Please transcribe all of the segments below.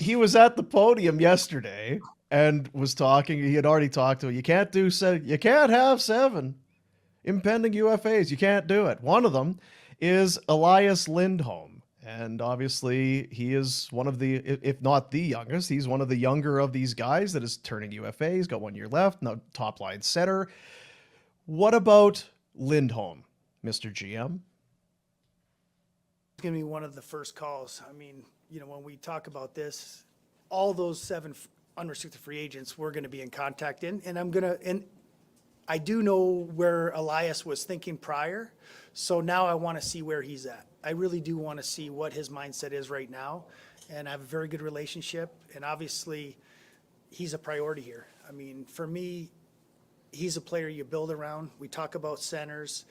he was at the podium yesterday and was talking. He had already talked to it. You can't have 7 impending UFAs. You can't do it. One of them is Elias Lindholm. And obviously he is one of the, if not the youngest, he's one of the younger of these guys that is turning UFA. He's got 1 year left. Now top line center. What about Lindholm, Mr. GM? It's going to be one of the first calls. I mean, when we talk about this, all those 7 unrestricted free agents, we're going to be in contact and I do know where Elias was thinking prior. So now I want to see where he's at. I really do want to see what his mindset is right now. And I have a very good relationship. And obviously he's a priority here. I mean, for me, he's a player you build around. We talk about centers.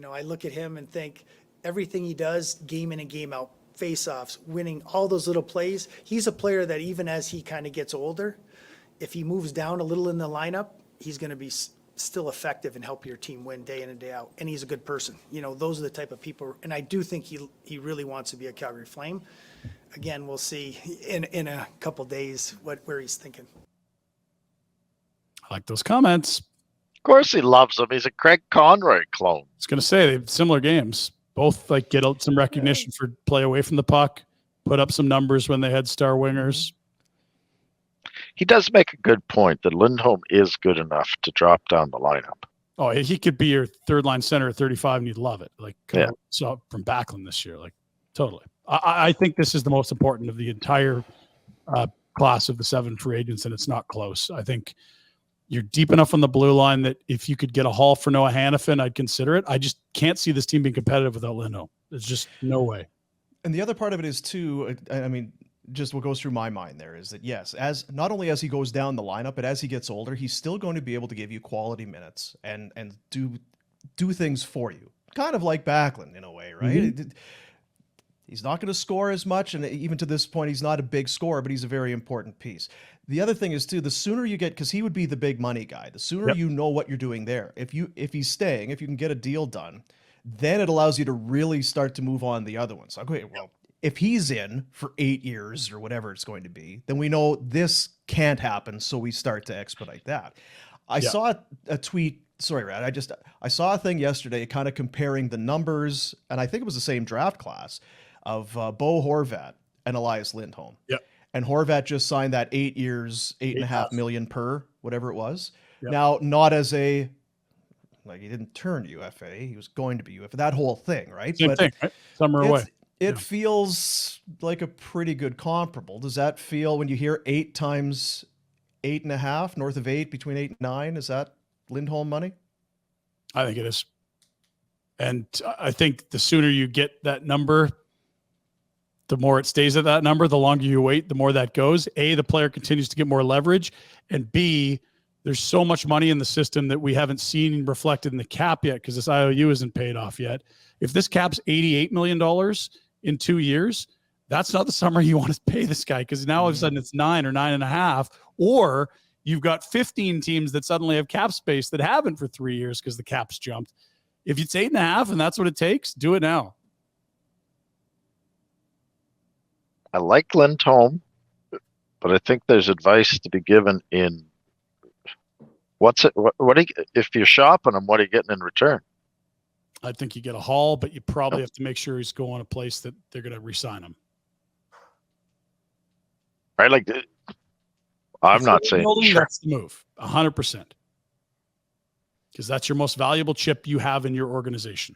I look at him and think everything he does, game in and game out, face-offs, winning, all those little plays. He's a player that even as he kind of gets older, if he moves down a little in the lineup, he's going to be still effective and help your team win day in and day out. And he's a good person. Those are the type of people. And I do think he really wants to be a Calgary Flame. Again, we'll see in a couple days where he's thinking. I like those comments. Of course he loves him. He's a Craig Conroy clone. I was going to say they have similar games. Both get some recognition for play away from the puck, put up some numbers when they had star wingers. He does make a good point that Lindholm is good enough to drop down the lineup. Oh, he could be your third line center at 35 and you'd love it. Saw from Backlund this year. Totally. I think this is the most important of the entire class of the 7 free agents, and it's not close. I think you're deep enough on the blue line that if you could get a haul for Noah Hannafin, I'd consider it. I just can't see this team being competitive without Lindholm. There's just no way. And the other part of it is too, I mean, just what goes through my mind there is that yes, as not only as he goes down the lineup, but as he gets older, he's still going to be able to give you quality minutes and do things for you. Kind of like Backlund in a way, right? Mm-hmm. He's not going to score as much, and even to this point, he's not a big scorer, but he's a very important piece. The other thing is too, the sooner you get, because he would be the big money guy, the sooner you know what you're doing there. If he's staying, if you can get a deal done, then it allows you to really start to move on the other ones. Okay, well, if he's in for 8 years or whatever it's going to be, then we know this can't happen, so we start to expedite that. I saw a tweet. Sorry, Rad. I saw a thing yesterday kind of comparing the numbers, and I think it was the same draft class of Bo Horvat and Elias Lindholm. Yep. And Horvat just signed that 8 years, $8.5 million per, whatever it was. Yep. Now, not as he didn't turn UFA. He was going to be UFA. That whole thing, right? Same thing, right? Summer away. It feels like a pretty good comparable. Does that feel, when you hear 8 times 8.5, north of 8, between 8 and 9, is that Lindholm money? I think it is. And I think the sooner you get that number, the more it stays at that number. The longer you wait, the more that goes. A, the player continues to get more leverage. And B, there's so much money in the system that we haven't seen reflected in the cap yet because this IOU isn't paid off yet. If this cap's $88 million in 2 years, that's not the summer you want to pay this guy, because now all of a sudden it's 9 or 9.5, or you've got 15 teams that suddenly have cap space that haven't for 3 years because the cap's jumped. If it's 8.5 and that's what it takes, do it now. I like Lindholm, but I think there's advice to be given in if you're shopping him, what are you getting in return? I think you get a haul, but you probably have to make sure he's going a place that they're going to re-sign him. Right? I'm not saying that's the move, 100%. Because that's your most valuable chip you have in your organization.